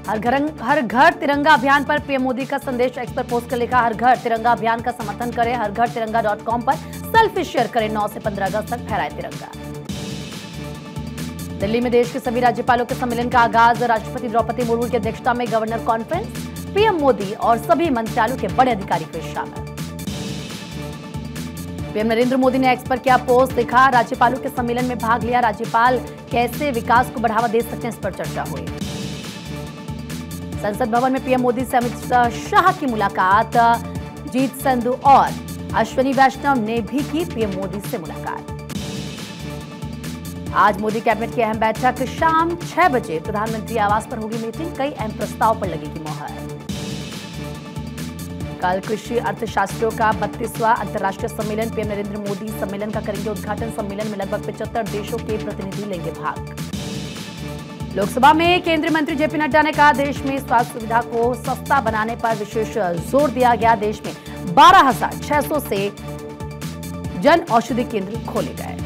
हर घर तिरंगा अभियान पर पीएम मोदी का संदेश एक्स पर पोस्ट कर लिखा, हर घर तिरंगा अभियान का समर्थन करें, हरघरतिरंगा.com पर सेल्फी शेयर करें, 9 से 15 अगस्त तक फहराए तिरंगा। दिल्ली में देश के सभी राज्यपालों के सम्मेलन का आगाज, राष्ट्रपति द्रौपदी मुर्मू की अध्यक्षता में गवर्नर कॉन्फ्रेंस, पीएम मोदी और सभी मंत्रालयों के बड़े अधिकारी हुए शामिल। पीएम नरेंद्र मोदी ने एक्स पर किया पोस्ट, लिखा, राज्यपालों के सम्मेलन में भाग लिया, राज्यपाल कैसे विकास को बढ़ावा दे सकते हैं, इस पर चर्चा हुई। संसद भवन में पीएम मोदी से अमित शाह की मुलाकात, जीत संधू और अश्विनी वैष्णव ने भी की पीएम मोदी से मुलाकात। आज मोदी कैबिनेट की अहम बैठक, शाम 6 बजे प्रधानमंत्री आवास पर होगी मीटिंग, कई अहम प्रस्ताव पर लगेगी मोहर। कल कृषि अर्थशास्त्रियों का 32वां अंतर्राष्ट्रीय सम्मेलन, पीएम नरेंद्र मोदी सम्मेलन का करेंगे उद्घाटन। सम्मेलन में लगभग 75 देशों के प्रतिनिधि लेंगे भाग। लोकसभा में केंद्रीय मंत्री जेपी नड्डा ने कहा, देश में स्वास्थ्य सुविधा को सस्ता बनाने पर विशेष जोर दिया गया। देश में 12,600 से जन औषधि केंद्र खोले गए।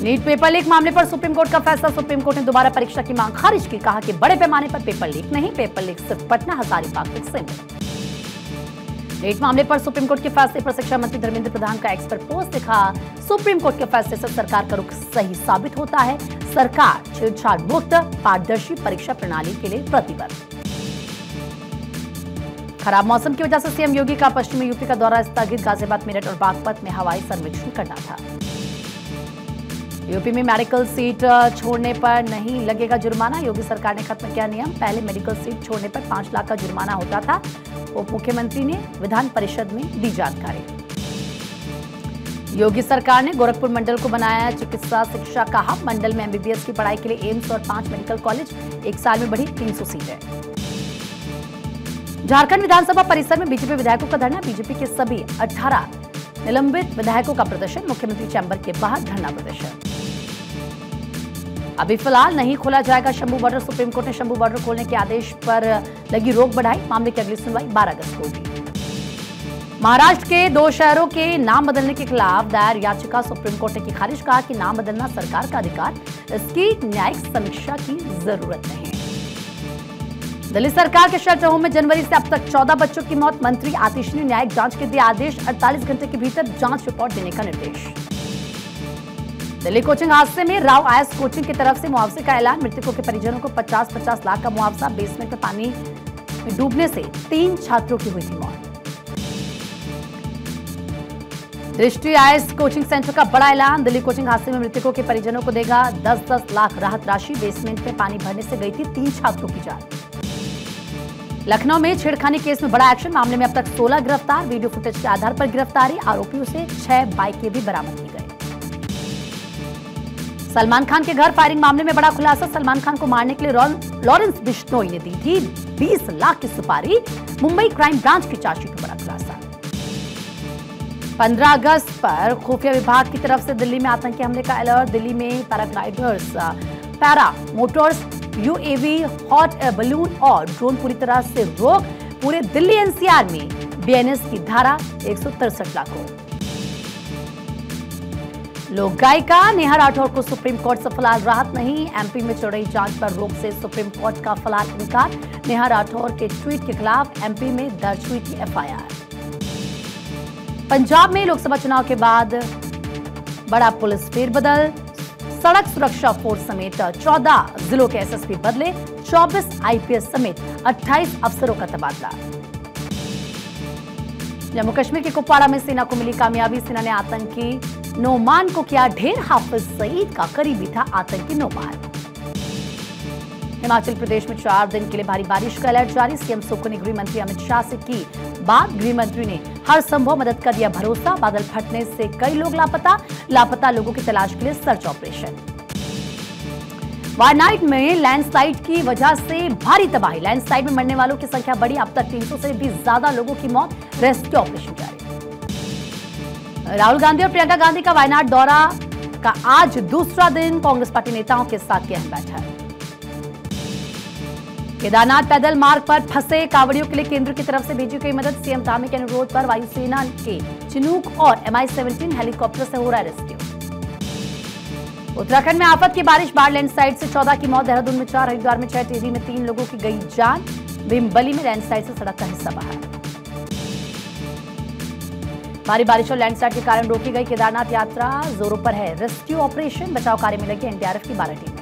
नीट पेपर लीक मामले पर सुप्रीम कोर्ट का फैसला, सुप्रीम कोर्ट ने दोबारा परीक्षा की मांग खारिज की, कहा कि बड़े पैमाने पर पेपर लीक नहीं, पेपर लीक सिर्फ पटना हजारीबाग तक सीमित। नीट मामले पर सुप्रीम कोर्ट के फैसले पर शिक्षा मंत्री धर्मेंद्र प्रधान का एक्स पर पोस्ट, लिखा, सुप्रीम कोर्ट के फैसले से सरकार का रुख सही साबित होता है, सरकार छेड़छाड़ मुक्त पारदर्शी परीक्षा प्रणाली के लिए प्रतिबद्ध। खराब मौसम की वजह से सीएम योगी का पश्चिमी यूपी का दौरा स्थगित, गाजियाबाद, मेरठ और बागपत में हवाई सर्वेक्षण करना था। यूपी में मेडिकल सीट छोड़ने पर नहीं लगेगा जुर्माना, योगी सरकार ने खत्म किया नियम, पहले मेडिकल सीट छोड़ने पर 5 लाख का जुर्माना होता था। उप मुख्यमंत्री ने विधान परिषद में दी जानकारी। योगी सरकार ने गोरखपुर मंडल को बनाया चिकित्सा शिक्षा का हब, मंडल में एमबीबीएस की पढ़ाई के लिए एम्स और 5 मेडिकल कॉलेज, 1 साल में बढ़ी 300 सीटें। झारखंड विधानसभा परिसर में बीजेपी विधायकों का धरना, बीजेपी के सभी 18 निलंबित विधायकों का प्रदर्शन, मुख्यमंत्री चैम्बर के बाहर धरना प्रदर्शन। अभी फिलहाल नहीं खोला जाएगा शंभू बॉर्डर, सुप्रीम कोर्ट ने शंभू बॉर्डर खोलने के आदेश पर लगी रोक बढ़ाई, मामले की अगली सुनवाई 12 अगस्त को होगी। महाराष्ट्र के 2 शहरों के नाम बदलने के खिलाफ दायर याचिका सुप्रीम कोर्ट ने की खारिज, कहा कि नाम बदलना सरकार का अधिकार, इसकी न्यायिक समीक्षा की जरूरत नहीं। दिल्ली सरकार के शेल्टर होम में जनवरी से अब तक 14 बच्चों की मौत, मंत्री आतिश ने न्यायिक जांच के दिए आदेश, 48 घंटे के भीतर जांच रिपोर्ट देने का निर्देश। दिल्ली कोचिंग हादसे में राव आईएएस कोचिंग की तरफ से मुआवजे का ऐलान, मृतकों के परिजनों को 50-50 लाख का मुआवजा, बेसमेंट में पानी में डूबने से 3 छात्रों की हुई थी मौत। दृष्टि आईएएस कोचिंग सेंटर का बड़ा ऐलान, दिल्ली कोचिंग हादसे में मृतकों के परिजनों को देगा 10-10 लाख राहत राशि, बेसमेंट में पानी भरने से गई थी 3 छात्रों की जान। लखनऊ में छेड़खानी केस में बड़ा एक्शन, मामले में अब तक 16 गिरफ्तार, वीडियो फुटेज के आधार पर गिरफ्तारी, आरोपियों से 6 बाइकें भी बरामद की गई। सलमान खान के घर फायरिंग मामले में बड़ा खुलासा, सलमान खान को मारने के लिए लॉरेंस बिश्नोई ने दी थी 20 लाख की सुपारी, मुंबई क्राइम ब्रांच की चार्जशीट में बड़ा खुलासा। 15 अगस्त पर खुफिया विभाग की तरफ से दिल्ली में आतंकी हमले का अलर्ट, दिल्ली में paragliders, para Motors, UAV, hot air balloon और ड्रोन पूरी तरह से रोक, पूरे दिल्ली एनसीआर में बीएनएस की धारा 163 लागू। लोक गायिका नेहा राठौर को सुप्रीम कोर्ट से फिलहाल राहत नहीं, एमपी में चल रही जांच पर रोक से सुप्रीम कोर्ट का फिलहाल इनकार, नेहा राठौर के ट्वीट के खिलाफ एमपी में दर्ज हुई थी एफआईआर। पंजाब में लोकसभा चुनाव के बाद बड़ा पुलिस फेरबदल, सड़क सुरक्षा फोर्स समेत 14 जिलों के एसएसपी बदले, 24 आईपीएस समेत 28 अफसरों का तबादला। जम्मू कश्मीर के कुपवाड़ा में सेना को मिली कामयाबी, सेना ने आतंकी नोमान को किया ढेर, हाफिज सईद का करीबी था आतंकी नोमान। हिमाचल प्रदेश में 4 दिन के लिए भारी बारिश का अलर्ट जारी, सीएम सुक्खू ने गृह मंत्री अमित शाह से की बात, गृह मंत्री ने हर संभव मदद का दिया भरोसा, बादल फटने से कई लोग लापता लोगों की तलाश के लिए सर्च ऑपरेशन। वायनाड में लैंडस्लाइड की वजह से भारी तबाही, लैंडस्लाइड में मरने वालों की संख्या बढ़ी, अब तक 300 से भी ज्यादा लोगों की मौत, रेस्क्यू ऑपरेशन जारी। राहुल गांधी और प्रियंका गांधी का वायनाड दौरा का आज दूसरा दिन, कांग्रेस पार्टी नेताओं के साथ की अहम बैठक। केदारनाथ पैदल मार्ग पर फंसे कांवड़ियों के लिए केंद्र की तरफ से भेजी गई मदद, सीएम धामी के अनुरोध पर वायुसेना के चिनूक और MI-17 हेलीकॉप्टर से हो रहा है रेस्क्यू। उत्तराखंड में आफत की बारिश, बाढ़, लैंडस्लाइड से 14 की मौत, देहरादून में 4, हरिद्वार में 6, टिहरी में 3 लोगों की गई जान। भीमबली में लैंडस्लाइड से सड़क का हिस्सा बहा। भारी बारिश और लैंडस्लाइड के कारण रोकी गई केदारनाथ यात्रा जोरों पर है। रेस्क्यू ऑपरेशन, बचाव कार्य में लगी एनडीआरएफ की 12 टीम।